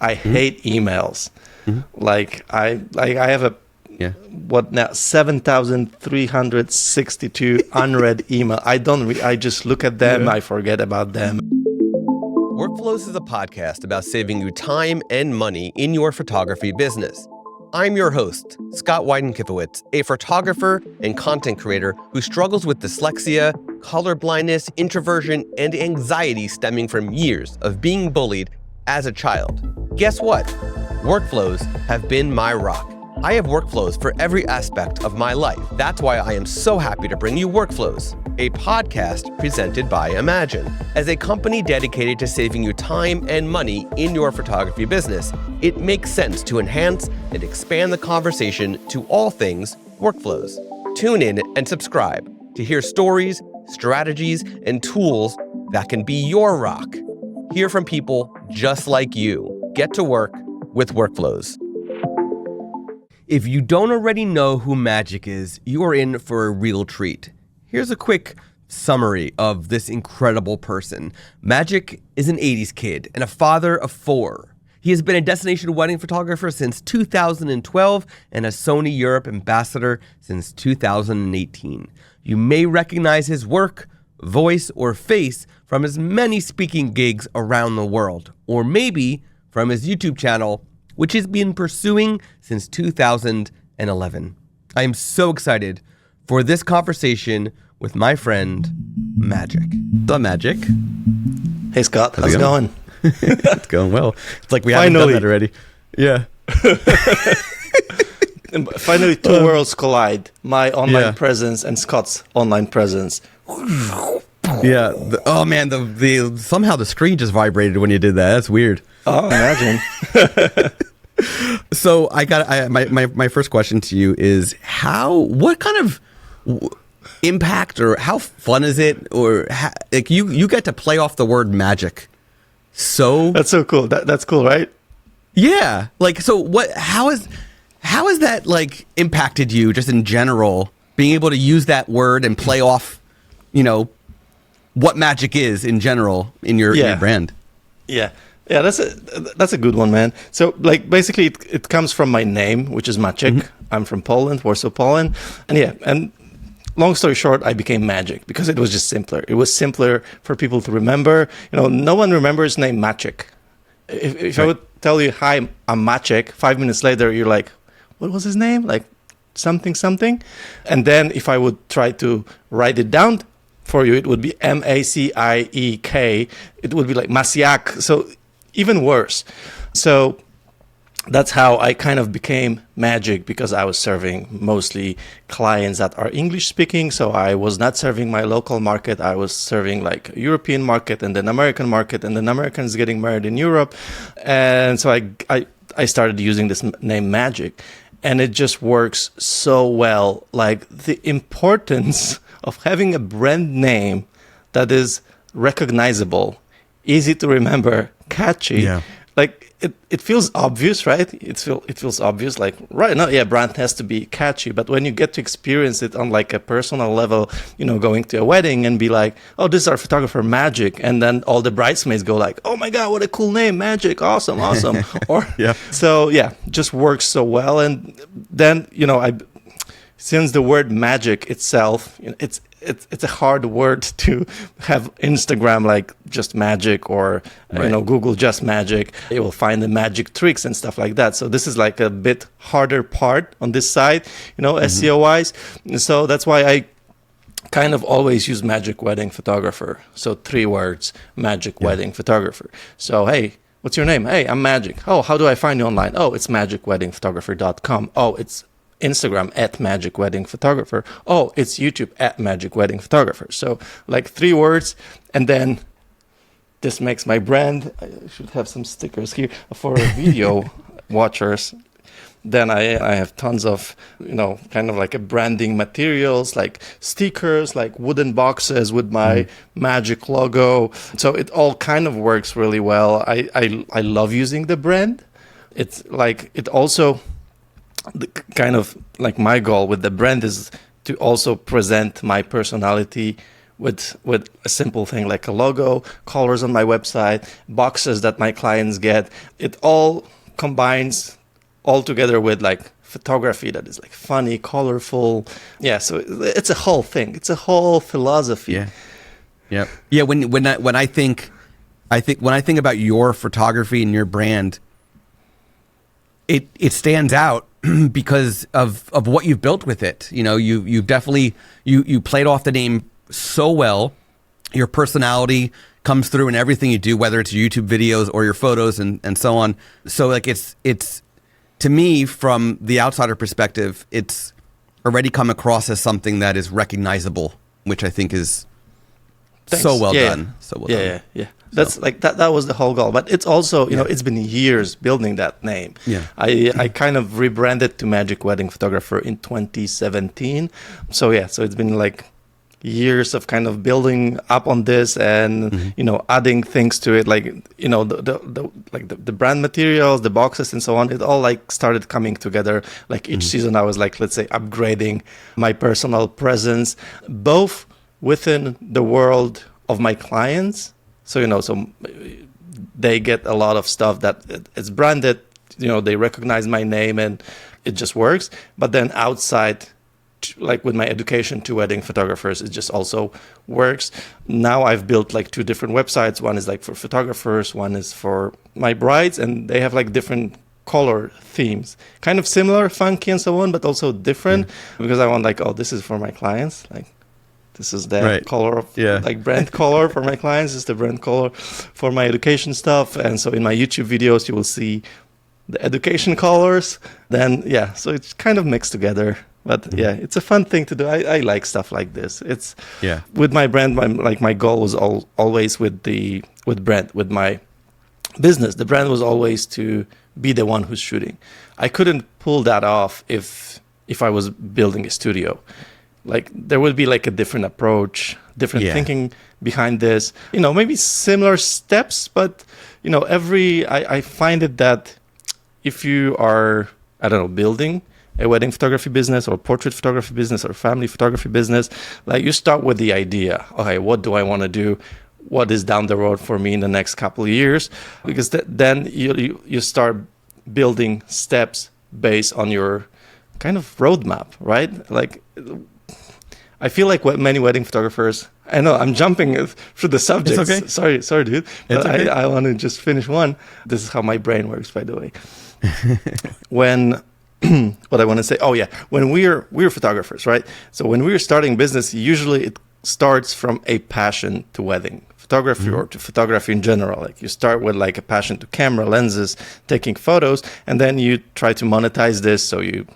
I hate emails. Like I have a what now 7,362 unread email. I just look at them, I forget about them. Workflows is a podcast about saving you time and money in your photography business. I'm your host, Scott Wyden-Kifowitz, a photographer and content creator who struggles with dyslexia, color blindness, introversion, and anxiety stemming from years of being bullied as a child. Guess what? Workflows have been my rock. I have workflows for every aspect of my life. That's why I am so happy to bring you Workflows, a podcast presented by Imagen. As a company dedicated to saving you time and money in your photography business, it makes sense to enhance and expand the conversation to all things workflows. Tune in and subscribe to hear stories, strategies, and tools that can be your rock. Hear from people just like you. Get to work with Workflows. If you don't already know who Maciej is, you are in for a real treat. Here's a quick summary of this incredible person. Maciej is an 80s kid and a father of 4. He has been a destination wedding photographer since 2012 and a Sony Europe ambassador since 2018. You may recognize his work, voice, or face from his many speaking gigs around the world, or maybe from his YouTube channel, which he's been pursuing since 2011. I am so excited for this conversation with my friend, Maciej. What's up, Maciej? Hey, Scott. How's it going? It's going well. It's like we haven't done that already. Yeah. Finally, two worlds collide. My online presence and Scott's online presence. Yeah. Somehow the screen just vibrated when you did that. That's weird. Oh, imagine. So my first question to you is what kind of impact or how fun is it, or like you get to play off the word Maciej. So that's so cool. That's cool, right? Yeah. Like, so how has that like impacted you just in general, being able to use that word and play off, what Maciej is in general in your brand? Yeah. Yeah, that's a good one, man. So, like, basically, it comes from my name, which is Maciej. I'm from Poland, Warsaw, Poland, and long story short, I became Maciej because it was just simpler. It was simpler for people to remember. No one remembers the name Maciej. If I would tell you, "Hi, I'm Maciej," 5 minutes later, you're like, "What was his name?" Like something. And then if I would try to write it down for you, it would be Maciek. It would be like Maciej. So even worse. So that's how I kind of became Maciej, because I was serving mostly clients that are English speaking. So I was not serving my local market. I was serving like European market and then American market, and then Americans getting married in Europe. And so I started using this name Maciej, and it just works so well. Like the importance of having a brand name that is recognizable, easy to remember, catchy. Yeah. Like it feels obvious, right? It feels obvious, like, right, no, yeah, brand has to be catchy. But when you get to experience it on like a personal level, going to a wedding and be like, oh, this is our photographer Maciej, and then all the bridesmaids go like, oh my God, what a cool name, Maciej, awesome. Or so just works so well. And then since the word Maciej itself, it's a hard word to have Instagram like just Maciej, or Google just Maciej. You will find the magic tricks and stuff like that. So this is like a bit harder part on this side, SEO wise. So that's why I kind of always use Maciej Wedding Photographer. So 3 words, Maciej Wedding Photographer. So hey, what's your name? Hey, I'm Maciej. Oh, how do I find you online? Oh, it's magicweddingphotographer.com. Oh, it's Instagram at Maciej Wedding Photographer. Oh, it's YouTube at Maciej Wedding Photographer. So like 3 words, and then this makes my brand. I should have some stickers here for video watchers. Then I have tons of, kind of like a branding materials, like stickers, like wooden boxes with my Maciej logo. So it all kind of works really well. I love using the brand. It's like, it also, kind of like my goal with the brand is to also present my personality with a simple thing like a logo, colors on my website, boxes that my clients get. It all combines all together with like photography that is like funny, colorful. Yeah, so it's a whole thing. It's a whole philosophy. Yeah. When I think about your photography and your brand, it stands out because of what you've built with it. You know, you definitely you played off the name so well. Your personality comes through in everything you do, whether it's your YouTube videos or your photos and so on. So like it's to me, from the outsider perspective, it's already come across as something that is recognizable, which I think is so well done. So well done. Yeah. That's like that was the whole goal. But it's also, you know, it's been years building that name. Yeah. I kind of rebranded to Magic Wedding Photographer in 2017. So it's been like years of kind of building up on this and you know, adding things to it, like, you know, the brand materials, the boxes and so on. It all like started coming together. Like each season I was like, let's say, upgrading my personal presence both within the world of my clients. So, you know, so they get a lot of stuff that it's branded, you know, they recognize my name and it just works. But then outside, like with my education to wedding photographers, it just also works. Now I've built like 2 different websites. One is like for photographers, one is for my brides, and they have like different color themes, kind of similar, funky and so on, but also different because I want like, oh, this is for my clients. Like this is the color of like brand color for my clients. This is the brand color for my education stuff. And so in my YouTube videos, you will see the education colors. Then, so it's kind of mixed together. But it's a fun thing to do. I like stuff like this. It's with my brand. My goal was always with my business. The brand was always to be the one who's shooting. I couldn't pull that off if I was building a studio. Like there would be like a different approach, different thinking behind this. You know, maybe similar steps, but you know, I find it that if you are, I don't know, building a wedding photography business or portrait photography business or family photography business, like you start with the idea, okay, what do I want to do? What is down the road for me in the next couple of years? Because then you start building steps based on your kind of roadmap, right? Like I feel like many wedding photographers, I know I'm jumping through the subjects. It's okay. Sorry, dude. It's okay. I want to just finish one. This is how my brain works, by the way. When what I want to say, when we're photographers, right? So when we're starting business, usually it starts from a passion to wedding photography or to photography in general. Like you start with like a passion to camera, lenses, taking photos, and then you try to monetize this. So you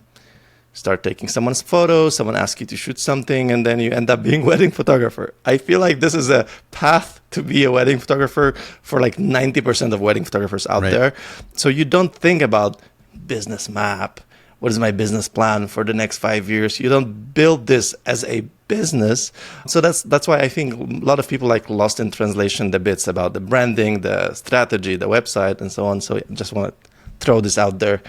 start taking someone's photos, someone asks you to shoot something, and then you end up being a wedding photographer. I feel like this is a path to be a wedding photographer for like 90% of wedding photographers out there. So you don't think about business map. What is my business plan for the next 5 years? You don't build this as a business. So that's why I think a lot of people like lost in translation the bits about the branding, the strategy, the website, and so on. So I just want to throw this out there.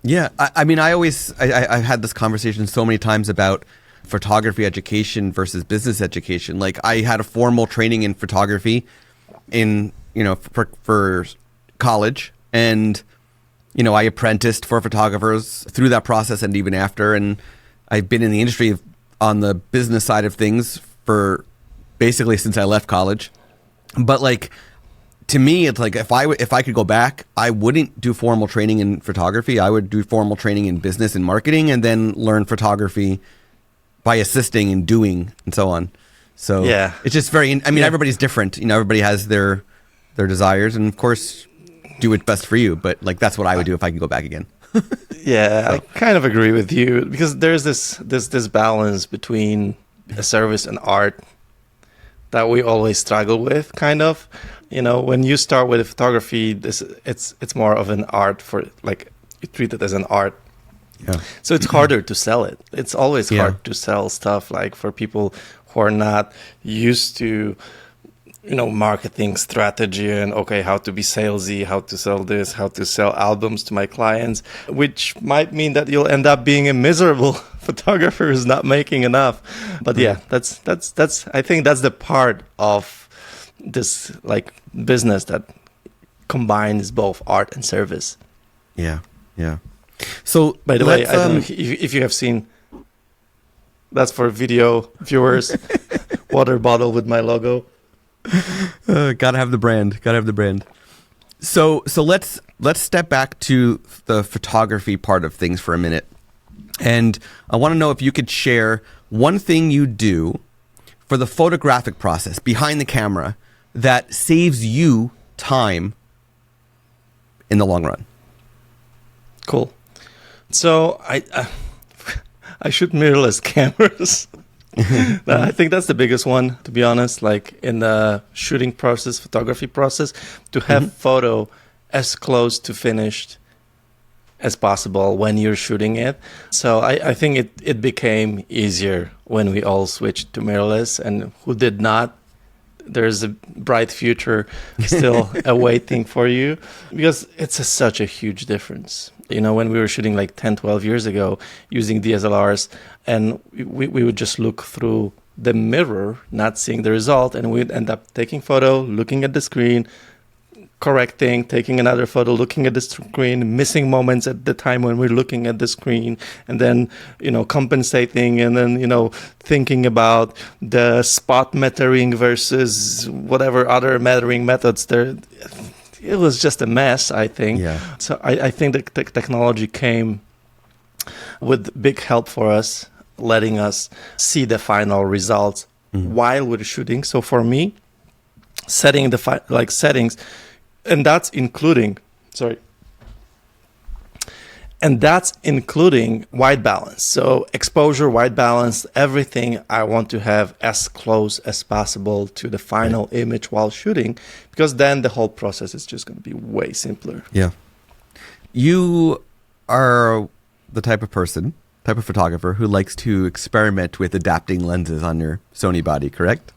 Yeah, I mean, I've had this conversation so many times about photography education versus business education. Like I had a formal training in photography for college, and I apprenticed for photographers through that process and even after. And I've been in the industry on the business side of things for basically since I left college. But like, to me, it's like if I could go back, I wouldn't do formal training in photography. I would do formal training in business and marketing, and then learn photography by assisting and doing and so on. So it's just very. I mean, everybody's different. Everybody has their desires, and of course, do what's best for you. But like that's what I would do if I could go back again. I kind of agree with you because there's this balance between a service and art that we always struggle with, kind of. When you start with photography, it's more of an art for like you treat it as an art. Yeah. So it's harder to sell it. It's always hard to sell stuff like for people who are not used to marketing strategy and okay, how to be salesy, how to sell this, how to sell albums to my clients, which might mean that you'll end up being a miserable photographer who's not making enough. But yeah, that's I think that's the part of this like business that combines both art and service. Yeah. So by the way, I don't know if you have seen, that's for video viewers, water bottle with my logo. Gotta have the brand. So let's step back to the photography part of things for a minute. And I want to know if you could share one thing you do for the photographic process behind the camera that saves you time in the long run. Cool. So I shoot mirrorless cameras. I think that's the biggest one, to be honest, like in the shooting process, photography process, to have photo as close to finished as possible when you're shooting it. So I think it became easier when we all switched to mirrorless, and who did not, there's a bright future still awaiting for you, because it's such a huge difference. When we were shooting like 10, 12 years ago using DSLRs, and we would just look through the mirror, not seeing the result, and we'd end up taking photo, looking at the screen, correcting, taking another photo, looking at the screen, missing moments at the time when we're looking at the screen, and then, compensating, and then, thinking about the spot metering versus whatever other metering methods there. It was just a mess, I think. Yeah. So I think the technology came with big help for us, letting us see the final results while we're shooting. So for me, setting the settings, and that's including white balance. So exposure, white balance, everything I want to have as close as possible to the final image while shooting, because then the whole process is just going to be way simpler. Yeah. You are the type of photographer who likes to experiment with adapting lenses on your Sony body, correct?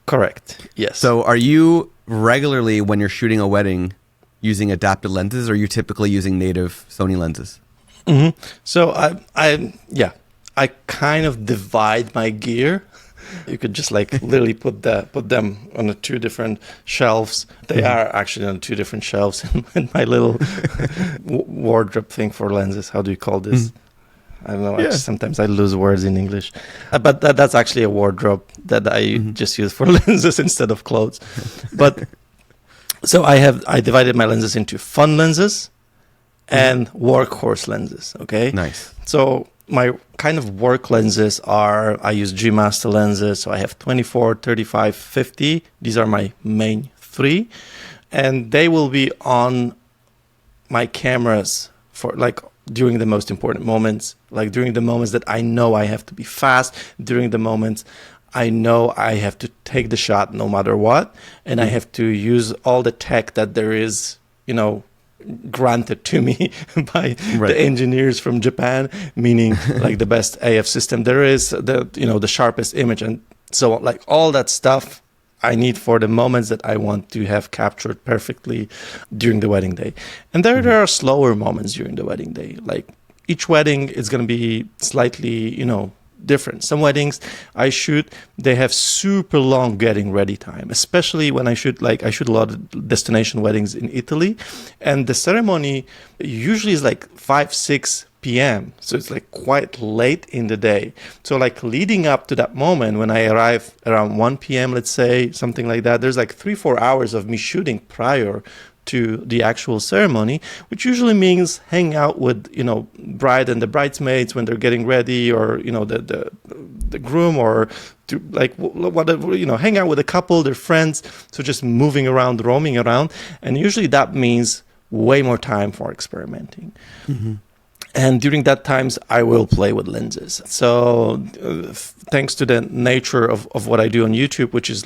Correct. Yes. So are you regularly, when you're shooting a wedding, using adapted lenses, or are you typically using native Sony lenses? So I kind of divide my gear. You could just literally put them on the two different shelves. They are actually on two different shelves in my little wardrobe thing for lenses. How do you call this? I don't know. Yeah. Sometimes I lose words in English, but that's actually a wardrobe that I just use for lenses instead of clothes. But so I divided my lenses into fun lenses and workhorse lenses. Okay. Nice. So my kind of work lenses I use G Master lenses. So I have 24, 35, 50. These are my main three, and they will be on my cameras for during the most important moments, during the moments that I know I have to be fast, during the moments I know I have to take the shot no matter what, and I have to use all the tech that there is, granted to me by the engineers from Japan, meaning the best AF system there is, the sharpest image, and so on, all that stuff I need for the moments that I want to have captured perfectly during the wedding day. And there are slower moments during the wedding day. Each wedding is going to be slightly, different. Some weddings I shoot, they have super long getting ready time, especially when I shoot I shoot a lot of destination weddings in Italy, and the ceremony usually is 5, 6 p.m. So it's quite late in the day. So leading up to that moment when I arrive around 1 p.m., let's say, something like that, there's 3-4 hours of me shooting prior to the actual ceremony, which usually means hang out with bride and the bridesmaids when they're getting ready, or the groom, or to whatever, hang out with a couple, their friends. So just moving around, roaming around, and usually that means way more time for experimenting. And during that times, I will play with lenses. So thanks to the nature of what I do on YouTube, which is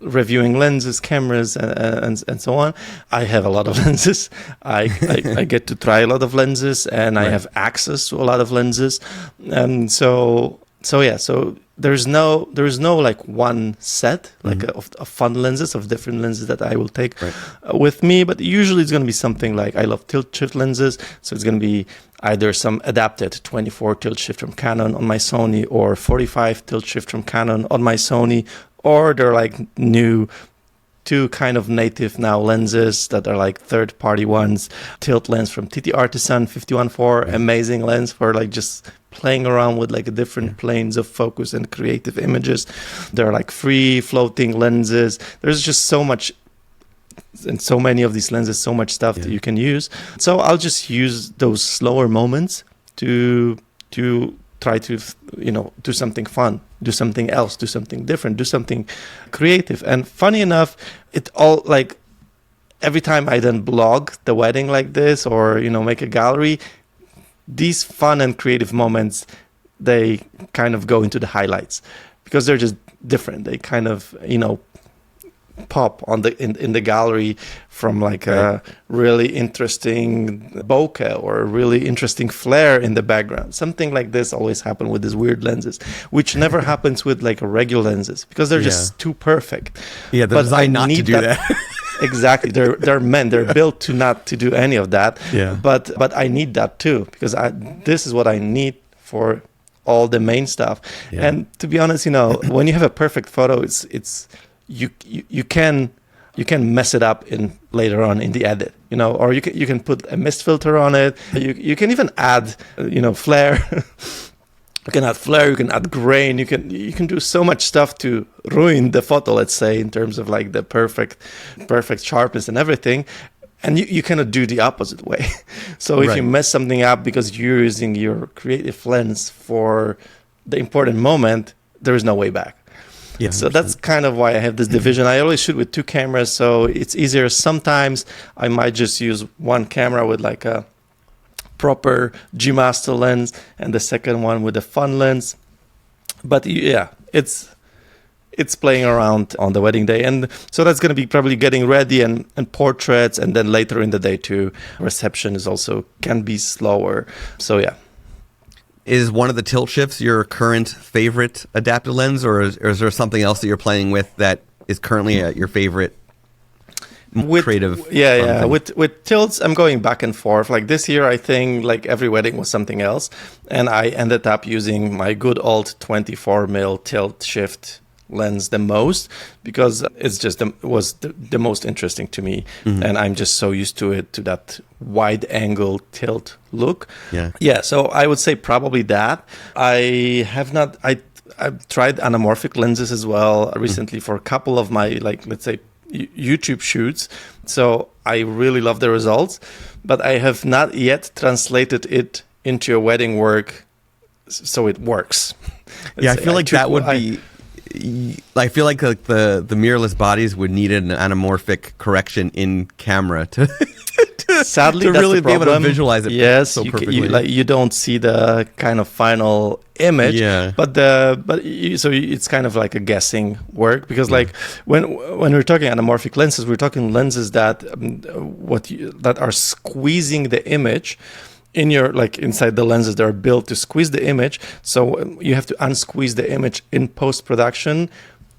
reviewing lenses, cameras, and so on, I have a lot of lenses. I get to try a lot of lenses, and I have access to a lot of lenses. And so So there's no like one set like of fun lenses, of different lenses that I will take with me, but usually it's going to be something like, I love tilt shift lenses, so it's going to be either some adapted 24 tilt shift from Canon on my Sony, or 45 tilt shift from Canon on my Sony, or they're like new two kind of native now lenses that are like third-party ones. Tilt lens from TT Artisan 51.4, amazing lens for like just playing around with like different planes of focus and creative images. They're like free floating lenses. There's just so much, and so many of these lenses, so much stuff that you can use. So I'll just use those slower moments to try to, do something fun, do something else, do something different, do something creative. And funny enough, it all like every time I then blog the wedding like this, or, make a gallery, these fun and creative moments, they kind of go into the highlights because they're just different. They kind of, pop on in the gallery from like a really interesting bokeh or a really interesting flare in the background. Something like this always happens with these weird lenses, which never happens with like regular lenses because they're just too perfect. Yeah, they're designed not to do that. Exactly. They're built to do any of that. Yeah. But I need that too, because this is what I need for all the main stuff. Yeah. And to be honest, when you have a perfect photo, it's you can mess it up in later on in the edit, or you can put a mist filter on it. You can even add flare. You can add flare, you can add grain, you can do so much stuff to ruin the photo, let's say, in terms of like the perfect sharpness and everything. And you cannot do the opposite way. So if you mess something up because you're using your creative lens for the important moment, there is no way back. Yeah, so that's kind of why I have this division. I always shoot with two cameras, so it's easier. Sometimes I might just use one camera with like a proper G Master lens and the second one with a fun lens. But yeah, it's playing around on the wedding day. And so that's going to be probably getting ready and portraits, and then later in the day too. Reception can be slower. So yeah. Is one of the tilt shifts your current favorite adaptive lens, or is there something else that you're playing with that is currently your favorite creative? Yeah. With tilts, I'm going back and forth. Like this year, I think like every wedding was something else, and I ended up using my good old 24mm tilt shift lens the most because it's just was the most interesting to me, and I'm just so used to that wide angle tilt look. Yeah. So I would say probably that. I've tried anamorphic lenses as well recently for a couple of my, like, let's say YouTube shoots. So I really love the results, but I have not yet translated it into a wedding work so it works. Yeah, I feel like that would be. I feel like the mirrorless bodies would need an anamorphic correction in camera to sadly to really be able to visualize it. Yes, so perfectly. You don't see the kind of final image. Yeah. So it's kind of like a guessing work because like when we're talking anamorphic lenses, we're talking lenses that that are squeezing the image. In your, like, inside the lenses, they're built to squeeze the image. So you have to unsqueeze the image in post-production,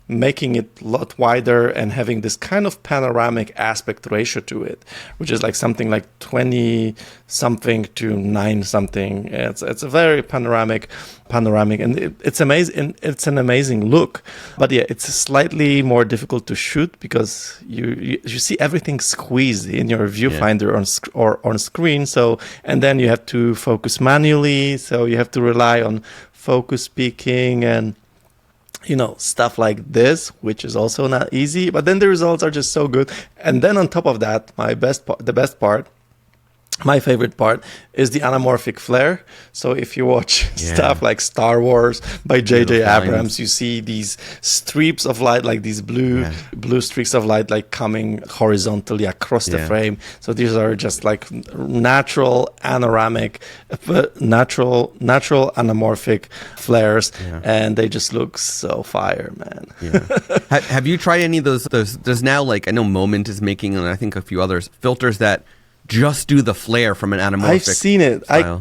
making it a lot wider and having this kind of panoramic aspect ratio to it, which is like something like 20 something to 9 something. It's a very panoramic, and it's amazing. It's an amazing look, but yeah, it's slightly more difficult to shoot because you see everything squeezed in your viewfinder on screen. So, and then you have to focus manually. So you have to rely on focus peaking and stuff like this, which is also not easy, but then the results are just so good. And then on top of that, my favorite part is the anamorphic flare. So if you watch stuff like Star Wars by J.J. Abrams, you see these streaks of light, like these blue streaks of light, like coming horizontally across the frame. So these are just like natural anamorphic flares, and they just look so fire, man. Yeah. Have you tried any of those? There's now, like, I know Moment is making, and I think a few others, filters that just do the flare from an anamorphic I've seen it. style.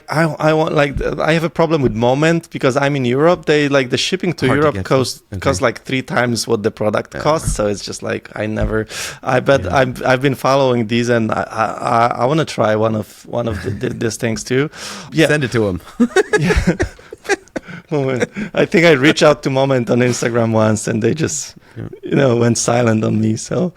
I want I have a problem with Moment because I'm in Europe. They like the shipping to Hard to Europe get costs to. like 3 times what the product costs. So it's just like I've been following these, and I want to try one of these things too. Yeah, Send it to him. yeah. Moment. I think I reached out to Moment on Instagram once, and they just went silent on me. So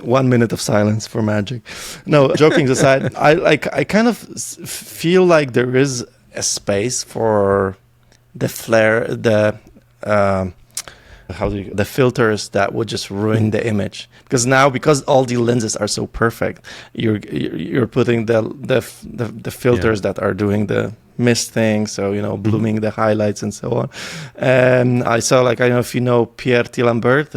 1 minute of silence for Magic. No, joking aside, I kind of feel like there is a space for the flare, the filters that would just ruin the image, because all the lenses are so perfect, you're putting the filters that are doing the mist thing, so blooming the highlights and so on. And I saw, like, I don't know if you know Pierre Tilambert,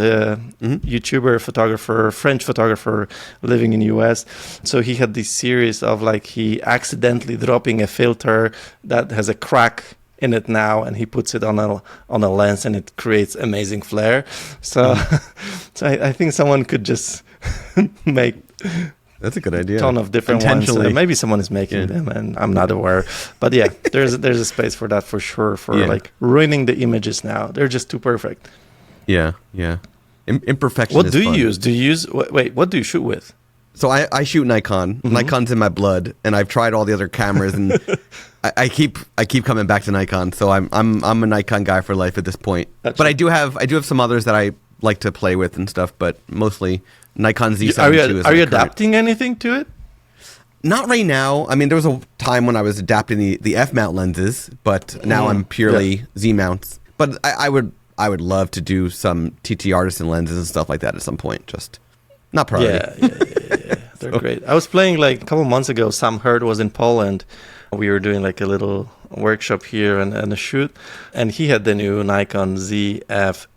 YouTuber, photographer, French photographer living in US. So he had this series of like he accidentally dropping a filter that has a crack in it now, and he puts it on a lens, and it creates amazing flare. So, so I think someone could just make. That's a good idea. Ton of different ones. Maybe someone is making them, and I'm not aware. But yeah, there's a space for that for sure. For like ruining the images now, they're just too perfect. Yeah. Imperfection. What is do fun. you use? Do you use what do you shoot with? So I shoot Nikon. Nikon's in my blood, and I've tried all the other cameras, and I keep coming back to Nikon. So I'm a Nikon guy for life at this point. But I do have some others that I like to play with and stuff, but mostly Nikon Z72 is Are you adapting anything to it? Not right now. I mean, there was a time when I was adapting the F-mount lenses, but now I'm purely Z-mounts. But I would love to do some TT Artisan lenses and stuff like that at some point. Just not priority. Yeah. They're great. I was playing like a couple months ago. Sam Hurd was in Poland. We were doing like a little workshop here and a shoot, and he had the new Nikon ZFC.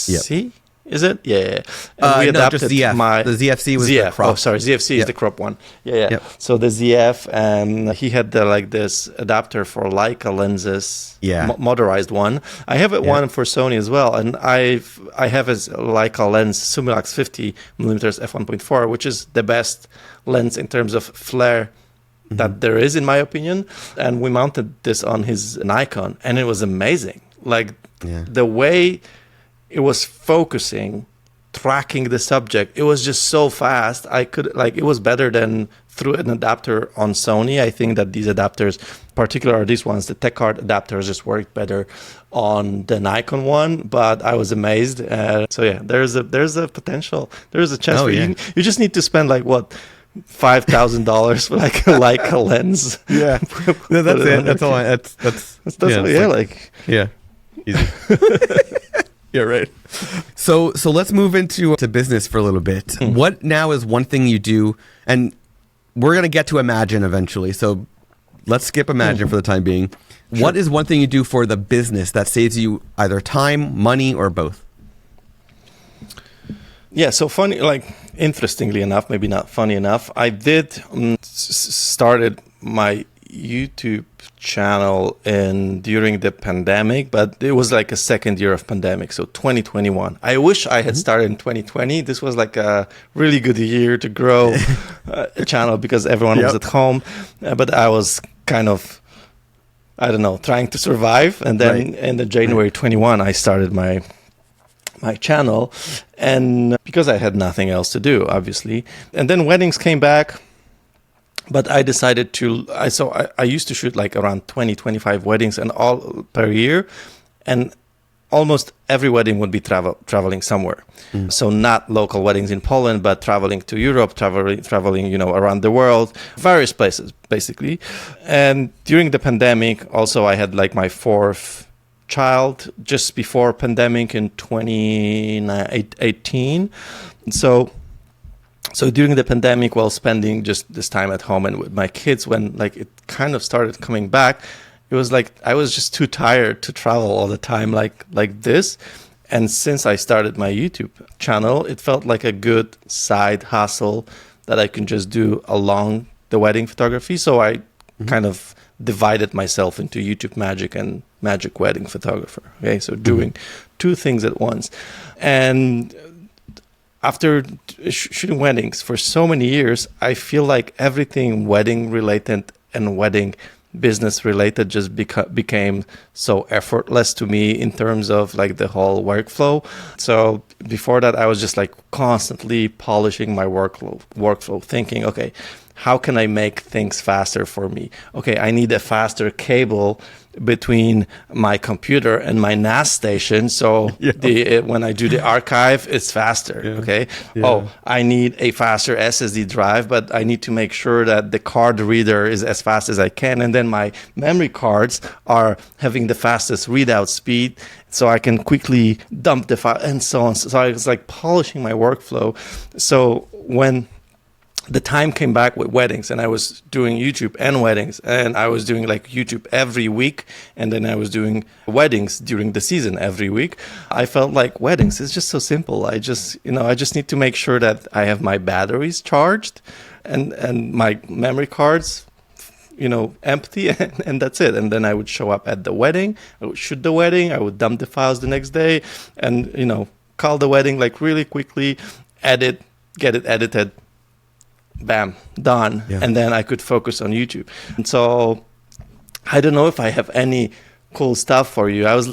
Yep. Is it? Yeah. And we adapted just ZF. The ZFC was the crop. Oh, sorry. ZFC is the crop one. Yeah. Yep. So the ZF, and he had this adapter for Leica lenses, motorized one. I have one for Sony as well, and I have a Leica lens, Sumilax 50mm f1.4, which is the best lens in terms of flare that there is, in my opinion. And we mounted this on his Nikon, and it was amazing. Like the way it was focusing, tracking the subject. It was just so fast. It was better than through an adapter on Sony. I think that these adapters, particularly these ones, the Tech Card adapters, just worked better on the Nikon one. But I was amazed. So yeah, there's a potential. There's a chance. You just need to spend $5,000 for like a lens. Yeah, that's it. That's all. Yeah, easy. Yeah, right. So let's move into business for a little bit. What now is one thing you do, and we're going to get to Imagine eventually, so let's skip Imagine for the time being. Sure. What is one thing you do for the business that saves you either time, money, or both? Yeah, so funny, interestingly enough, maybe not funny enough, I did started my YouTube channel during the pandemic, but it was like a second year of pandemic, so 2021. I wish I had started in 2020. This was like a really good year to grow a channel because everyone was at home, but I was kind of, I don't know, trying to survive. And then in the January 21, I started my channel, and because I had nothing else to do, obviously. And then weddings came back. But I decided I used to shoot like around 20-25 weddings and all per year, and almost every wedding would be traveling somewhere. So not local weddings in Poland, but traveling to Europe, traveling around the world, various places basically. And during the pandemic, also I had like my fourth child just before pandemic in 2018. So during the pandemic, while spending just this time at home and with my kids, when it kind of started coming back, it was like I was just too tired to travel all the time like this. And since I started my YouTube channel, it felt like a good side hustle that I can just do along the wedding photography. So I kind of divided myself into YouTube Magic and Magic Wedding Photographer. Okay, so doing two things at once. And after shooting weddings for so many years, I feel like everything wedding related and wedding business related just became so effortless to me in terms of like the whole workflow. So before that, I was just like constantly polishing my workflow, thinking, okay, how can I make things faster for me? Okay, I need a faster cable between my computer and my NAS station, so when I do the archive, it's faster. Okay. Oh, I need a faster SSD drive, but I need to make sure that the card reader is as fast as I can, and then my memory cards are having the fastest readout speed, so I can quickly dump the file and so on. So I was like polishing my workflow. So when the time came back with weddings, and I was doing YouTube and weddings, and I was doing like YouTube every week, and then I was doing weddings during the season every week. I felt like weddings is just so simple. I just need to make sure that I have my batteries charged and my memory cards, empty, and that's it. And then I would show up at the wedding, I would shoot the wedding, I would dump the files the next day, and call the wedding like really quickly, edit, get it edited, bam, done. And then I could focus on YouTube. And so I don't know if I have any cool stuff for you. I have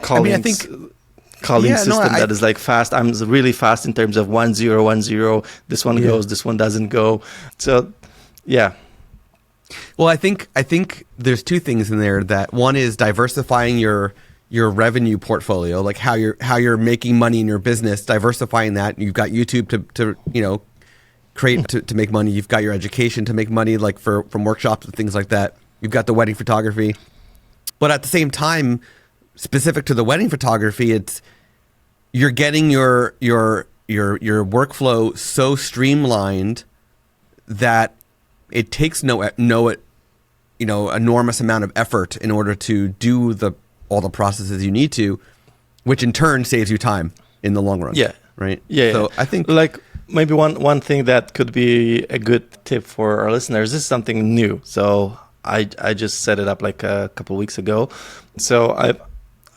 calling system that is like fast. I'm really fast in terms of 1010. This one goes, this one doesn't go. So yeah. Well, I think there's two things in there. That one is diversifying your revenue portfolio, like how you're making money in your business, diversifying that. You've got YouTube to create to make money. You've got your education to make money, like from workshops and things like that. You've got the wedding photography, but at the same time, specific to the wedding photography, it's you're getting your workflow so streamlined that it takes no enormous amount of effort in order to do all the processes you need to, which in turn saves you time in the long run. Yeah. Right. Yeah. So I think like maybe one thing that could be a good tip for our listeners, this is something new. So I just set it up like a couple of weeks ago. So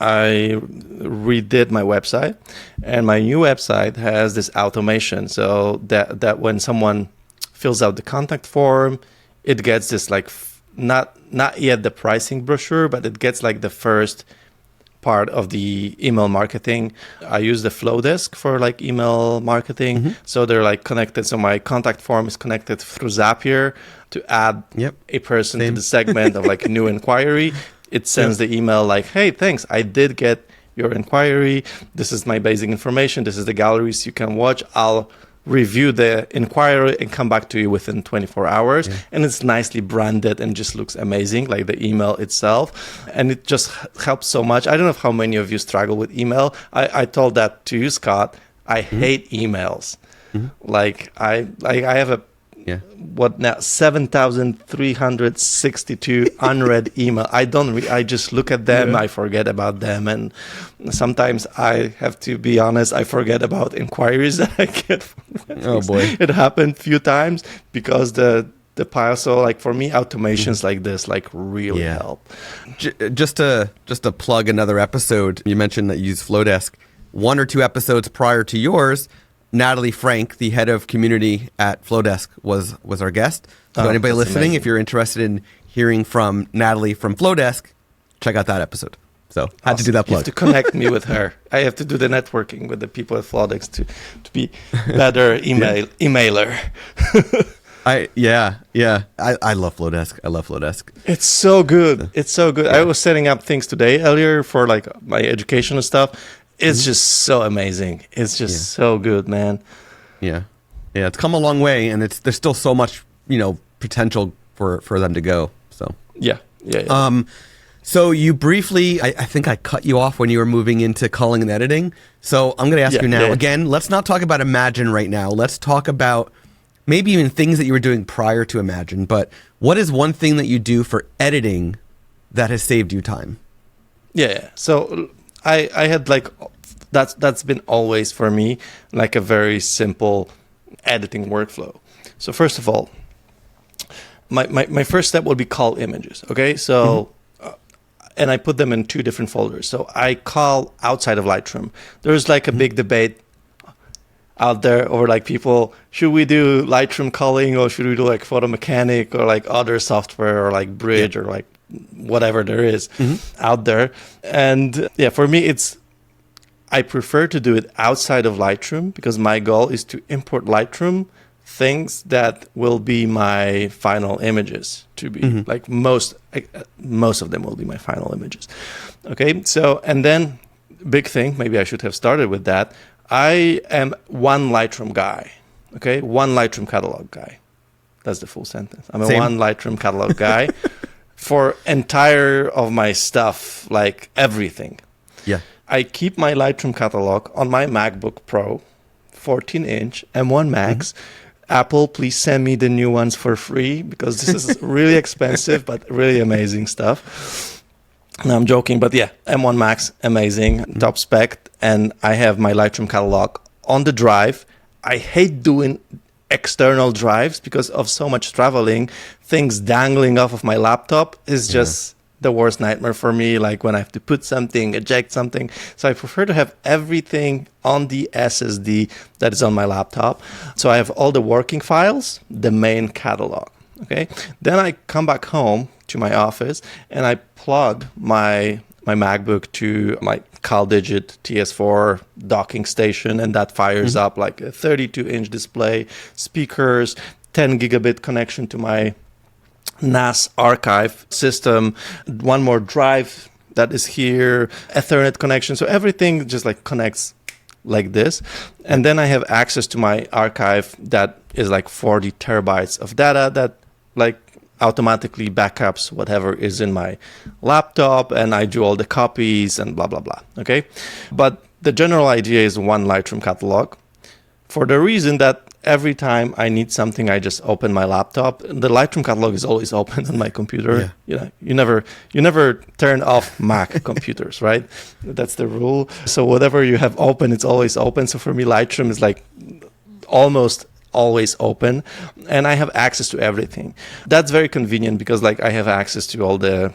I redid my website, and my new website has this automation. So that when someone fills out the contact form, it gets this like not yet the pricing brochure, but it gets like the first part of the email marketing. I use the Flowdesk for like email marketing. So they're like connected. So my contact form is connected through Zapier to add a person to the segment of like new inquiry. It sends the email like, hey, thanks, I did get your inquiry. This is my basic information. This is the galleries you can watch. I'll review the inquiry and come back to you within 24 hours. And it's nicely branded and just looks amazing, like the email itself. And it just helps so much. I don't know how many of you struggle with email. I told that to you, Scott. I hate emails. Like I have a 7,362 unread email. I just look at them, I forget about them, and sometimes I have to be honest, I forget about inquiries that I get from weddings. Oh boy. It happened a few times because the pile. So like for me, automations like this like really help. Just to plug another episode, you mentioned that you use Flowdesk. 1 or 2 episodes prior to yours, Natalie Frank, the head of community at Flowdesk, was our guest. So anybody listening, if you're interested in hearing from Natalie from Flowdesk, check out that episode. So had to do that plug. You have to connect me with her. I have to do the networking with the people at Flowdesk to be better emailer. I love Flowdesk. I love Flowdesk. It's so good. It's so good. I was setting up things today earlier for like my educational stuff. It's just so amazing. It's just so good, man. Yeah. It's come a long way, and there's still so much, potential for them to go. So yeah. So you briefly, I think I cut you off when you were moving into culling and editing. So I'm going to ask you now again. Let's not talk about Imagen right now. Let's talk about maybe even things that you were doing prior to Imagen. But what is one thing that you do for editing that has saved you time? Yeah. So I had like that's been always for me like a very simple editing workflow. So first of all, my first step would be cull images. Okay, so and I put them in 2 different folders. So I cull outside of Lightroom. There's like a big debate out there, or like people, should we do Lightroom culling, or should we do like photo mechanic, or like other software, or like Bridge, or like whatever there is out there. And yeah, for me, I prefer to do it outside of Lightroom, because my goal is to import Lightroom things that will be my final images, to be like most of them will be my final images. Okay, so, and then big thing, maybe I should have started with that. I am one Lightroom guy. Okay, one Lightroom catalog guy. That's the full sentence. I'm a one Lightroom catalog guy for entire of my stuff, like everything. Yeah. I keep my Lightroom catalog on my MacBook Pro, 14-inch, M1 Max. Apple, please send me the new ones for free, because this is really expensive, but really amazing stuff. No, I'm joking, but yeah, M1 Max, amazing, top spec. And I have my Lightroom catalog on the drive. I hate doing external drives because of so much traveling. Things dangling off of my laptop is just the worst nightmare for me, like when I have to put something, eject something. So I prefer to have everything on the SSD that is on my laptop. So I have all the working files, the main catalog. Okay. Then I come back home to my office and I plug my MacBook to my CalDigit TS4 docking station, and that fires up like a 32-inch display, speakers, 10 gigabit connection to my NAS archive system, one more drive that is here, Ethernet connection. So everything just like connects like this. And then I have access to my archive that is like 40 terabytes of data that like automatically backups whatever is in my laptop, and I do all the copies and blah, blah, blah. Okay. But the general idea is one Lightroom catalog, for the reason that every time I need something, I just open my laptop. The Lightroom catalog is always open on my computer. Yeah. You never turn off Mac computers, right? That's the rule. So whatever you have open, it's always open. So for me, Lightroom is like almost always open, and I have access to everything. That's very convenient, because like I have access to all the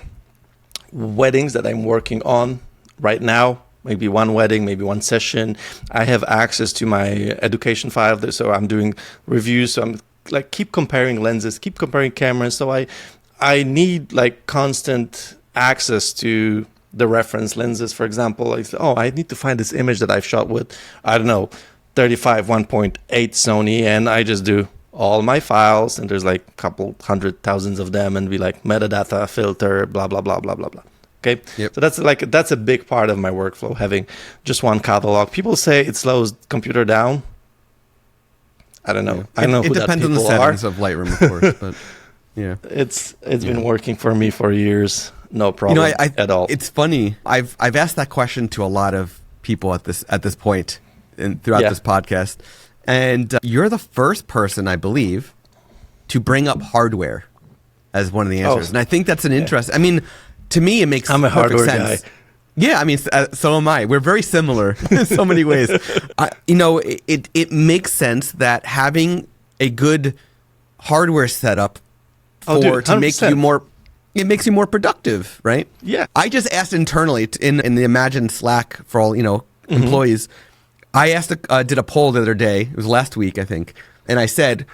weddings that I'm working on right now. Maybe one wedding, maybe one session. I have access to my education file, so I'm doing reviews. So I'm like keep comparing lenses, keep comparing cameras. So I need like constant access to the reference lenses. For example, I need to find this image that I've shot with, I don't know, 35 1.8 Sony, and I just do all my files, and there's like a couple 100,000 of them, and we like metadata filter, blah blah blah blah blah blah. Okay. Yep. So that's a big part of my workflow, having just one catalog. People say it slows computer down. I don't know. I don't know who that people are. It depends on the settings of Lightroom, of course, but yeah. It's been working for me for years. No problem at all. It's funny. I've asked that question to a lot of people at this point throughout this podcast, and you're the first person, I believe, to bring up hardware as one of the answers. And I think that's an interest. I mean, to me, it makes I'm a hardware sense. guy. Yeah, I mean, so am I. We're very similar in so many ways. It makes sense that having a good hardware setup to make you more, it makes you more productive, right? Yeah. I just asked internally in the Imagine Slack for all employees. I did a poll the other day. It was last week, I think, and I said,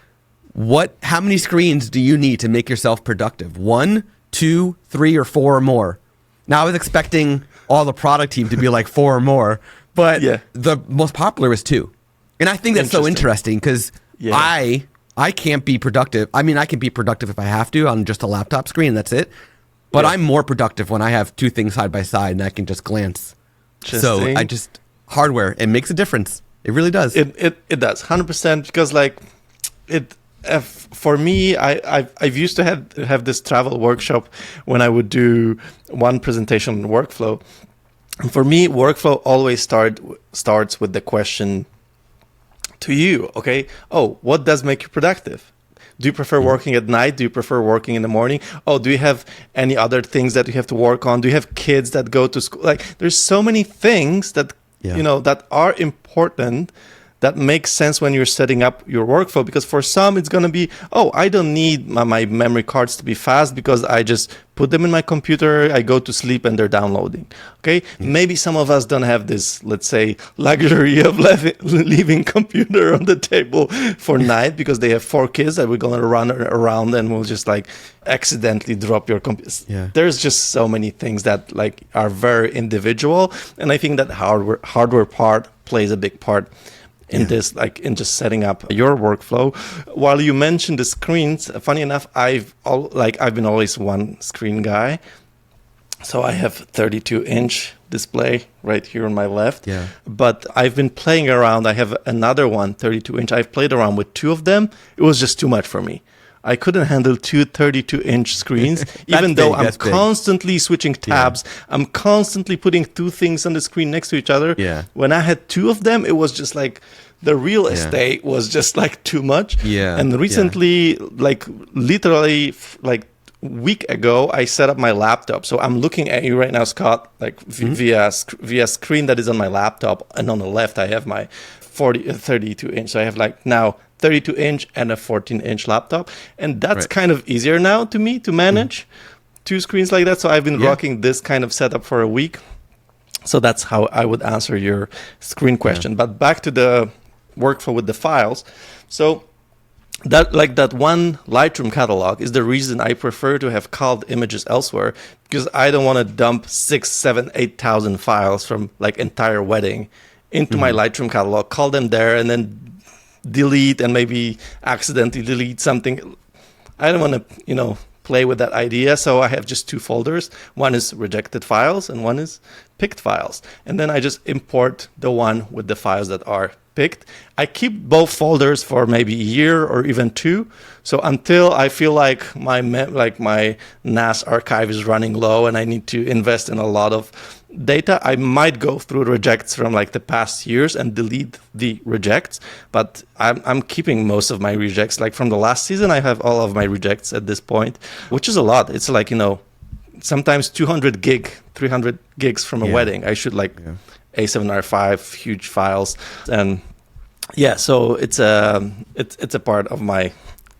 how many screens do you need to make yourself productive? 1, 2, 3, or 4 or more? Now I was expecting all the product team to be like 4 or more, but the most popular was 2. And I think that's so interesting, because I can't be productive. I mean, I can be productive if I have to on just a laptop screen, that's it. But I'm more productive when I have 2 things side by side and I can just glance. So hardware, it makes a difference. It really does. It does, 100%, because like for me, I've used to have this travel workshop when I would do one presentation on workflow. And for me, workflow always starts with the question to you, okay? Oh, what does make you productive? Do you prefer working at night? Do you prefer working in the morning? Oh, do you have any other things that you have to work on? Do you have kids that go to school? Like, there's so many things that that are important that makes sense when you're setting up your workflow, because for some it's going to be, oh, I don't need my memory cards to be fast because I just put them in my computer, I go to sleep and they're downloading. Okay, maybe some of us don't have this, let's say, luxury of leaving computer on the table for night because they have 4 kids that we're going to run around and we'll just like accidentally drop your computer. Yeah. There's just so many things that like are very individual, and I think that hardware part plays a big part in this, like in just setting up your workflow. While you mentioned the screens, funny enough, I've been always one screen guy. So I have 32-inch display right here on my left. Yeah. But I've been playing around. I have another one, 32-inch. I've played around with 2 of them. It was just too much for me. I couldn't handle 2 32-inch screens, even though I'm constantly switching tabs. Yeah. I'm constantly putting 2 things on the screen next to each other. Yeah. When I had 2 of them, it was just like the real estate was just like too much. Yeah. And recently, like literally like week ago, I set up my laptop. So I'm looking at you right now, Scott, like via screen that is on my laptop. And on the left, I have my 32-inch. So I have like now 32-inch and a 14-inch laptop. And that's kind of easier now to me to manage 2 screens like that. So I've been rocking this kind of setup for a week. So that's how I would answer your screen question. But back to the workflow with the files. So that one Lightroom catalog is the reason I prefer to have culled images elsewhere, because I don't want to dump 6, 7, 8,000 files from like entire wedding into my Lightroom catalog, cull them there, and then delete and maybe accidentally delete something. I don't want to, play with that idea. So I have just 2 folders. One is rejected files and one is picked files. And then I just import the one with the files that are picked. I keep both folders for maybe a year or even 2. So until I feel like my NAS archive is running low and I need to invest in a lot of data, I might go through rejects from like the past years and delete the rejects. But I'm keeping most of my rejects. Like from the last season, I have all of my rejects at this point, which is a lot. It's like, sometimes 200 gig, 300 gigs from a wedding. I should A7R5 huge files, and so it's a part of my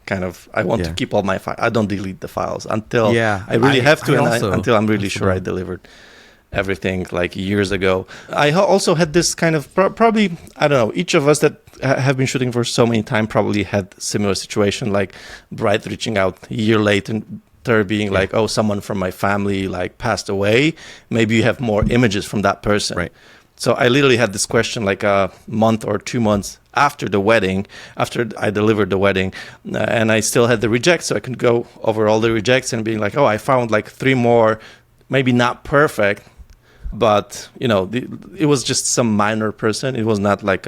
kind of, I want to keep all my files. I don't delete the files until I really have to, until I'm really sure I delivered everything like years ago. I also had this kind of probably, I don't know, each of us that have been shooting for so many time probably had similar situation, like Bride reaching out a year later and they're being like, oh, someone from my family like passed away. Maybe you have more images from that person. Right. So I literally had this question like a month or 2 months after the wedding, after I delivered the wedding, and I still had the rejects. So I could go over all the rejects and being like, oh, I found like 3 more, maybe not perfect, but it was just some minor person. It was not like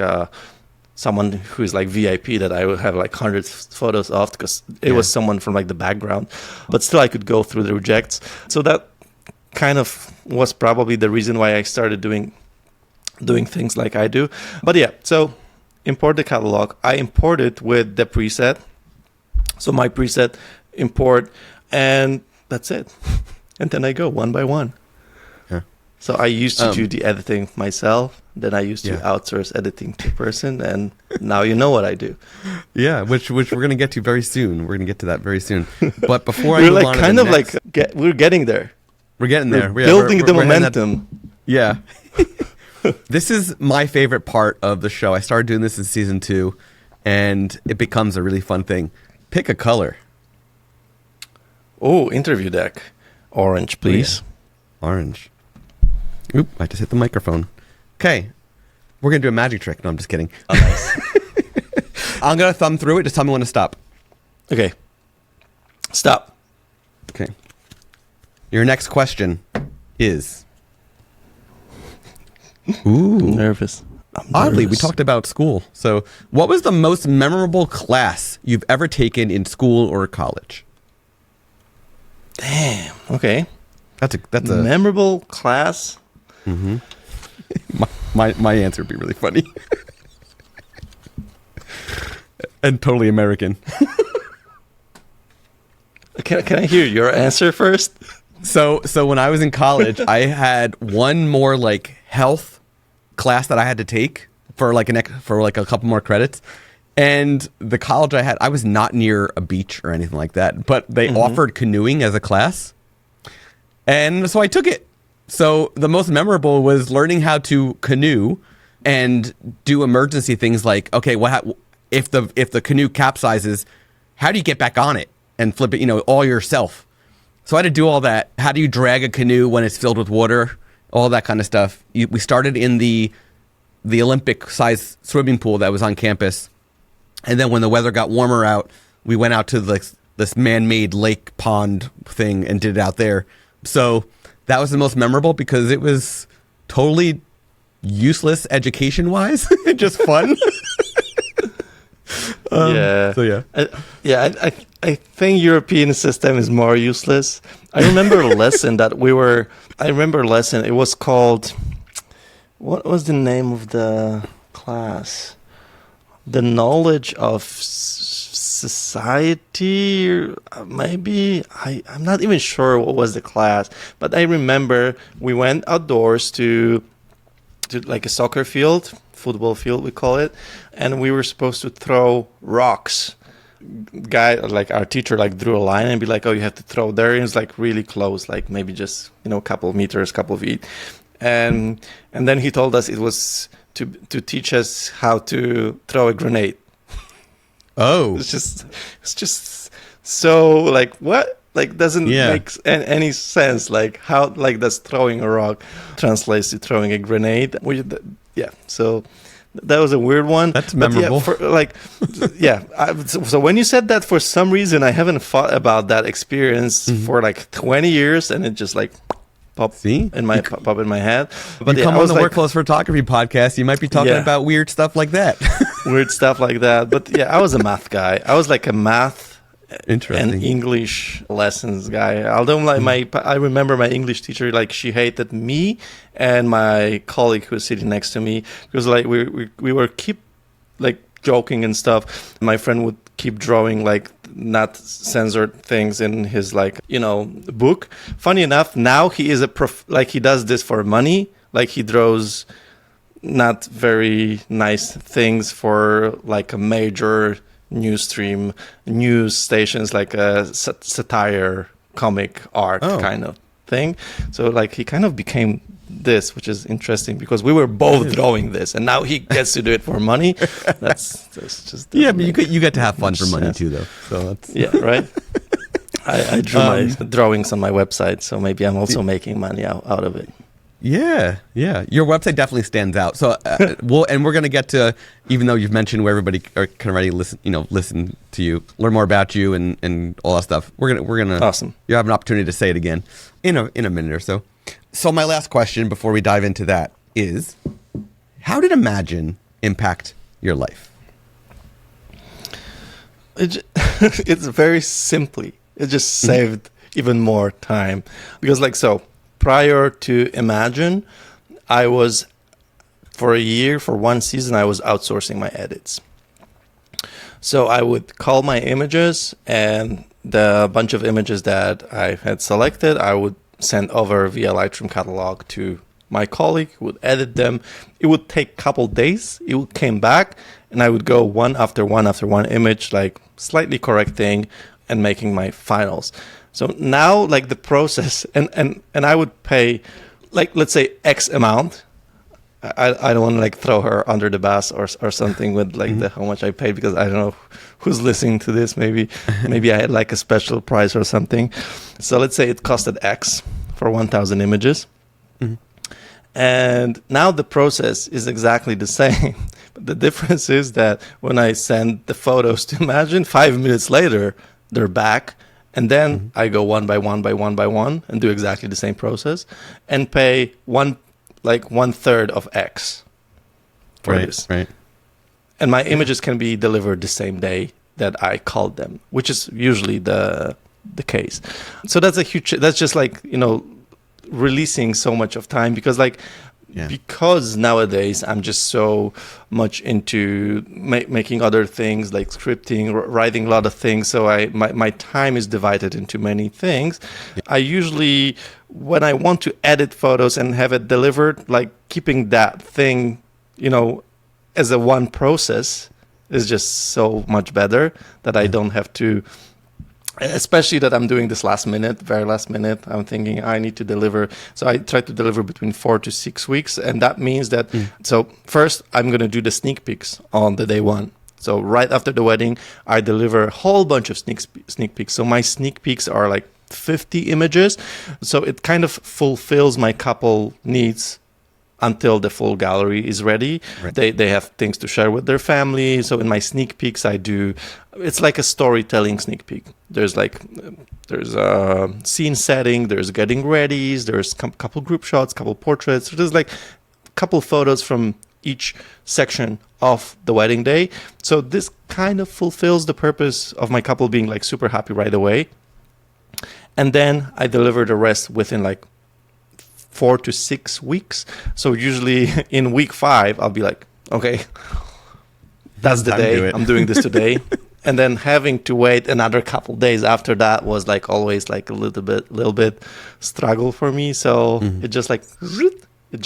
someone who is like VIP that I would have like hundreds of photos of, because it was someone from like the background, but still I could go through the rejects. So that kind of was probably the reason why I started doing things like I do. But so import the catalog. I import it with the preset. So my preset import, and that's it. And then I go one by one. Yeah. So I used to do the editing myself. Then I used to outsource editing to a person, and now you know what I do. Yeah, which we're going to get to very soon. We're going to get to that very soon. But before we're like kind of like we're getting there. We're getting there. We're building the momentum. Yeah. This is my favorite part of the show. I started doing this in season 2, and it becomes a really fun thing. Pick a color. Oh, interview deck. Orange, please. Oh, yeah. Orange. Oop, I just hit the microphone. Okay. We're going to do a magic trick. No, I'm just kidding. Oh, nice. I'm going to thumb through it. Just tell me when to stop. Okay. Stop. Okay. Your next question is... Ooh. I'm nervous. Oddly, we talked about school. So, what was the most memorable class you've ever taken in school or college? Damn. Okay. That's a memorable class. Mm-hmm. my answer would be really funny. And totally American. Can I hear your answer first? So when I was in college, I had one more like health class that I had to take for like a couple more credits. And the college I was not near a beach or anything like that, but they offered canoeing as a class. And so I took it. So the most memorable was learning how to canoe and do emergency things like, okay, if the canoe capsizes, how do you get back on it and flip it, all yourself? So I had to do all that. How do you drag a canoe when it's filled with water? All that kind of stuff. We started in the Olympic-sized swimming pool that was on campus. And then when the weather got warmer out, we went out to this man-made lake pond thing and did it out there. So that was the most memorable because it was totally useless education-wise, just fun. Yeah. So yeah. I think European system is more useless. I remember a lesson it was called, what was the name of the class? The knowledge of society, or maybe I'm not even sure what was the class, but I remember we went outdoors to like a soccer field, football field we call it, and we were supposed to throw rocks. Guy, like our teacher, like drew a line and be like, oh, you have to throw there, and it's like really close, like maybe just a couple of meters, couple of feet, and then he told us it was to teach us how to throw a grenade. Oh, it's just so like what, like doesn't make any sense, like how, like does throwing a rock translates to throwing a grenade. So that was a weird one. That's memorable. So when you said that, for some reason I haven't thought about that experience for like 20 years, and it just like pop in my head. But you come on the Workflows Photography podcast, you might be talking about weird stuff like that. Weird stuff like that. But I was a math guy. I was like a math and English lessons guy. Although I remember my English teacher, like she hated me and my colleague who was sitting next to me, because like we were keep like joking and stuff. My friend would keep drawing like not censored things in his book. Funny enough, now he is he does this for money. Like he draws not very nice things for like a major news stations, like a satire comic art kind of thing. So like he kind of became this, which is interesting because we were both drawing this, and now he gets to do it for money. That's just but you get to have fun for money too, though. So that's right. I drew my drawings on my website, so maybe I'm also making money out of it. Yeah. Your website definitely stands out. So we're going to get to, even though you've mentioned where everybody can already listen to you, learn more about you and all that stuff. We're gonna awesome. You have an opportunity to say it again in a minute or so. So my last question before we dive into that is, how did Imagine impact your life? It's very simply. It just saved even more time, because prior to Imagine, I was for one season I was outsourcing my edits. So I would call my images, and the bunch of images that I had selected, I would send over via Lightroom catalog to my colleague who would edit them. It would take a couple days. It would came back, and I would go one after one image, like slightly correcting and making my finals. So now, like the process, and I would pay, like let's say X amount. I don't want to like throw her under the bus or something with like how much I paid, because I don't know who's listening to this. Maybe I had like a special price or something. So let's say it costed X for 1,000 images. And now the process is exactly the same. But the difference is that when I send the photos to Imagine, 5 minutes later, they're back. And then I go one by one and do exactly the same process and pay one third of X for this. Right. And my images can be delivered the same day that I called them, which is usually the case. So that's that's just like, releasing so much of time, because because nowadays I'm just so much into making other things like scripting, writing a lot of things. So my time is divided into many things. Yeah. I usually, when I want to edit photos and have it delivered, like keeping that thing, as a one process is just so much better that I don't have to, especially that I'm doing this very last minute. I'm thinking I need to deliver. So I try to deliver between 4 to 6 weeks. And that means that, so first I'm going to do the sneak peeks on the day one. So right after the wedding, I deliver a whole bunch of sneak peeks. So my sneak peeks are like 50 images. So it kind of fulfills my couple needs until the full gallery is ready. Right. They have things to share with their family. So in my sneak peeks, it's like a storytelling sneak peek. There's a scene setting, there's getting ready, there's a couple group shots, couple portraits. So there's like a couple photos from each section of the wedding day. So this kind of fulfills the purpose of my couple being like super happy right away. And then I deliver the rest within like 4 to 6 weeks. So usually in week 5, I'll be like, okay, that's the day. I'm doing this today. And then having to wait another couple days after that was like always like a little bit struggle for me. So it just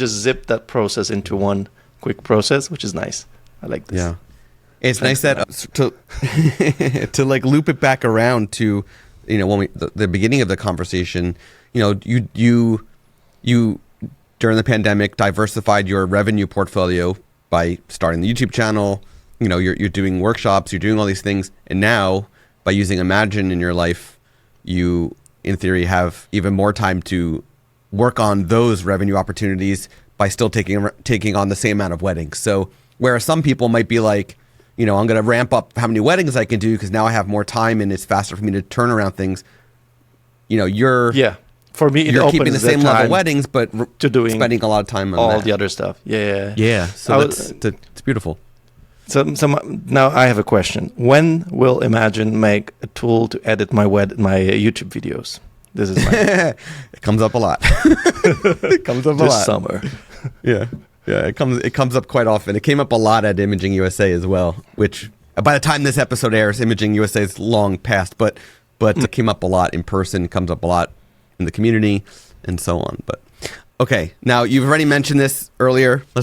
zipped that process into one quick process, which is nice. I like this. Yeah. It's nice that to like loop it back around to, when the beginning of the conversation, you during the pandemic diversified your revenue portfolio by starting the YouTube channel. You're doing workshops, you're doing all these things. And now by using Imagine in your life, you in theory have even more time to work on those revenue opportunities by still taking on the same amount of weddings. So whereas some people might be like, I'm going to ramp up how many weddings I can do because now I have more time and it's faster for me to turn around things. For me, you're keeping the same level of weddings, but spending a lot of time on all the other stuff. Yeah. So it's beautiful. So now I have a question. When will Imagine make a tool to edit my YouTube videos? This is it comes up a lot. It comes up this summer. Yeah. It comes up quite often. It came up a lot at Imaging USA as well, which by the time this episode airs, Imaging USA is long past, but it came up a lot in person, comes up a lot in the community, and so on. But okay, now you've already mentioned this earlier. I'm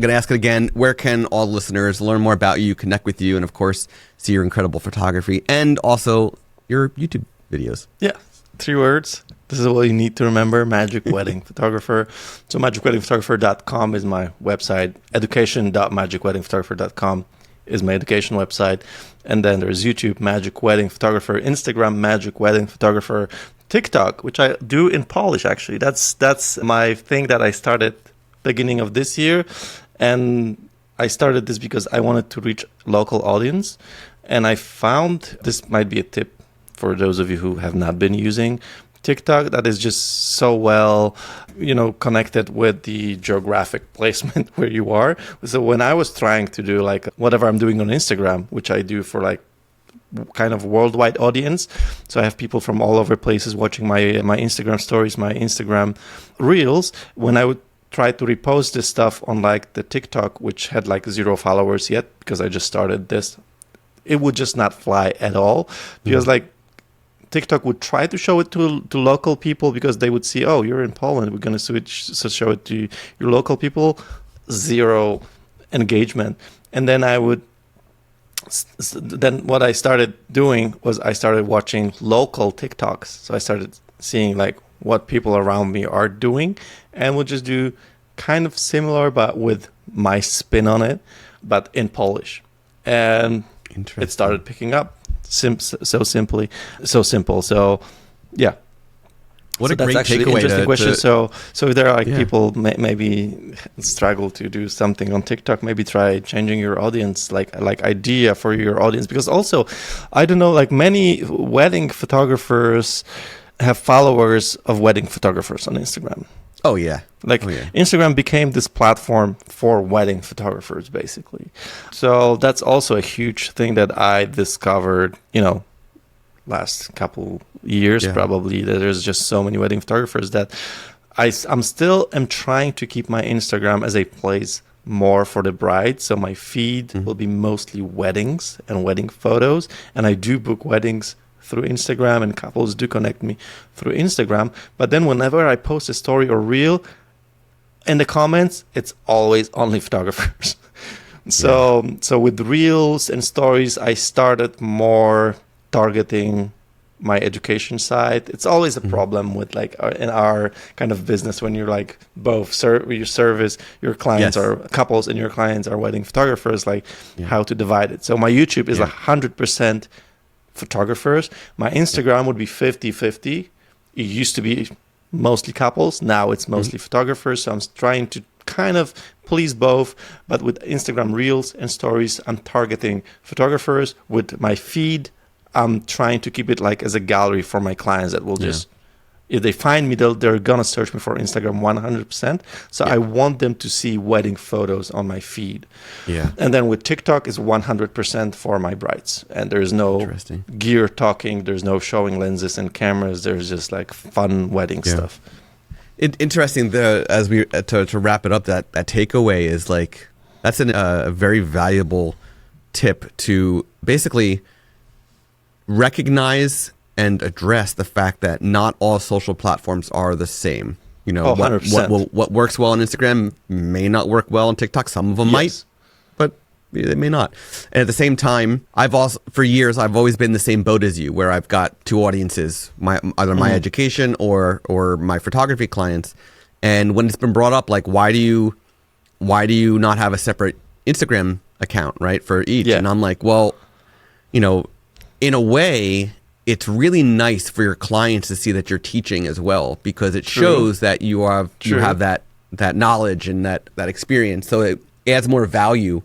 going to ask it again. Where can all listeners learn more about you, connect with you, and of course, see your incredible photography and also your YouTube videos? Yeah, 3 words. This is what you need to remember, Magic Wedding Photographer. So magicweddingphotographer.com is my website. education.magicweddingphotographer.com is my education website. And then there's YouTube, Magic Wedding Photographer, Instagram, Magic Wedding Photographer, TikTok, which I do in Polish, actually. That's my thing that I started beginning of this year. And I started this because I wanted to reach local audience. And I found, this might be a tip for those of you who have not been using TikTok, that is just so well, connected with the geographic placement where you are. So when I was trying to do like whatever I'm doing on Instagram, which I do for like kind of worldwide audience. So I have people from all over places watching my Instagram stories, my Instagram reels. When I would try to repost this stuff on like the TikTok, which had like 0 followers yet, because I just started this, it would just not fly at all. Because like TikTok would try to show it to local people because they would see, oh, you're in Poland, we're going to show it to your local people. 0 engagement. And then what I started doing was I started watching local TikToks. So I started seeing like what people around me are doing, and would just do kind of similar but with my spin on it, but in Polish. And it started picking up. So simple. So yeah. What a that's great actually takeaway. Interesting question. So if there are like people maybe struggle to do something on TikTok, maybe try changing your audience, like idea for your audience. Because also, I don't know, like many wedding photographers have followers of wedding photographers on Instagram. Oh yeah. Instagram became this platform for wedding photographers, basically. So that's also a huge thing that I discovered, last couple years probably, that there's just so many wedding photographers that I'm still trying to keep my Instagram as a place more for the bride. So my feed will be mostly weddings and wedding photos. And I do book weddings through Instagram, and couples do connect me through Instagram. But then whenever I post a story or reel, in the comments, it's always only photographers. So with Reels and Stories, I started more targeting my education side. It's always a problem with like in our kind of business when you're like both you service your clients are couples and your clients are wedding photographers, like how to divide it. So my YouTube is 100% photographers. My Instagram would be 50-50. It used to be mostly couples. Now it's mostly photographers. So I'm trying to kind of please both. But with Instagram Reels and Stories, I'm targeting photographers. With my feed, I'm trying to keep it like as a gallery for my clients that will just, if they find me, they're going to search me for Instagram 100%. So I want them to see wedding photos on my feed. Yeah. And then with TikTok is 100% for my brides. And there's no gear talking. There's no showing lenses and cameras. There's just like fun wedding stuff. Interesting. As we to wrap it up, that takeaway is like, that's a very valuable tip to basically recognize and address the fact that not all social platforms are the same. You know, what works well on Instagram may not work well on TikTok. Some of them might, but they may not. And at the same time, for years, I've always been the same boat as you, where I've got two audiences, either my education or my photography clients. And when it's been brought up, like, why do you not have a separate Instagram account, right, for each? And I'm like, well, you know, in a way, it's really nice for your clients to see that you're teaching as well, because it shows that you have that knowledge and that experience. So it adds more value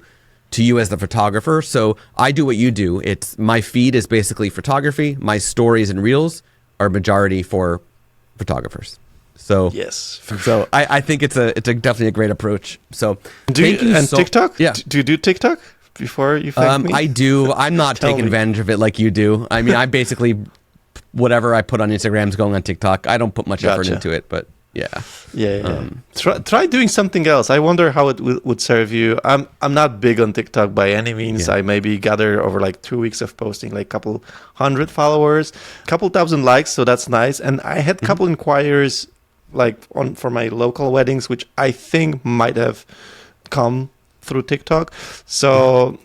to you as the photographer. So I do what you do. It's my feed is basically photography. My stories and reels are majority for photographers. So so I think it's definitely a great approach. So TikTok? Yeah. Do you do TikTok? Before you thank me? I do. I'm not taking advantage of it like you do. I mean, I basically, whatever I put on Instagram is going on TikTok. I don't put much effort into it, but Try doing something else. I wonder how it would serve you. I'm not big on TikTok by any means. I maybe gather over like 2 weeks of posting like a couple hundred followers, couple thousand likes, so that's nice. And I had a couple inquiries like for my local weddings, which I think might have come through TikTok. So,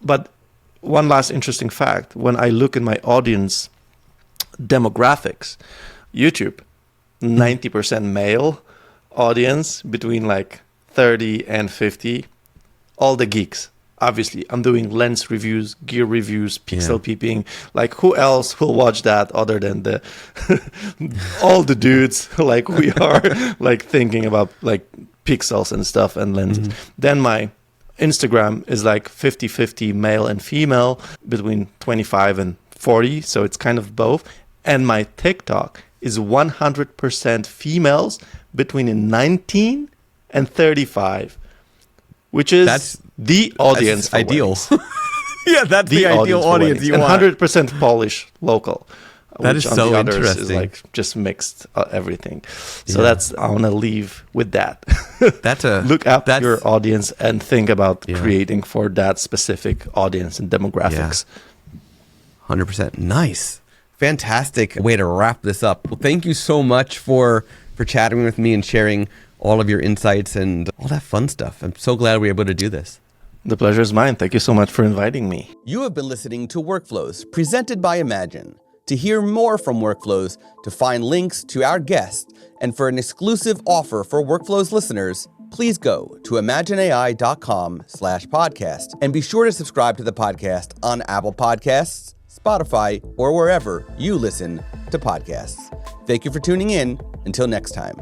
but one last interesting fact, when I look in my audience demographics, YouTube, 90% male audience between like 30 and 50, all the geeks. Obviously, I'm doing lens reviews, gear reviews, pixel peeping. Like, who else will watch that other than all the dudes like we are, like thinking about like pixels and stuff and lenses. Then my Instagram is like 50-50 male and female between 25 and 40. So it's kind of both. And my TikTok is 100% females between 19 and 35, which is the audience for ideal. That's the ideal audience you want. 100% Polish local. That is so interesting. Is like just mixed everything. So I want to leave with that. Look up your audience and think about creating for that specific audience and demographics. 100%. Nice. Fantastic way to wrap this up. Well, thank you so much for chatting with me and sharing all of your insights and all that fun stuff. I'm so glad we were able to do this. The pleasure is mine. Thank you so much for inviting me. You have been listening to Workflows, presented by Imagen. To hear more from Workflows, to find links to our guests, and for an exclusive offer for Workflows listeners, please go to imagenai.com/podcast and be sure to subscribe to the podcast on Apple Podcasts, Spotify, or wherever you listen to podcasts. Thank you for tuning in. Until next time.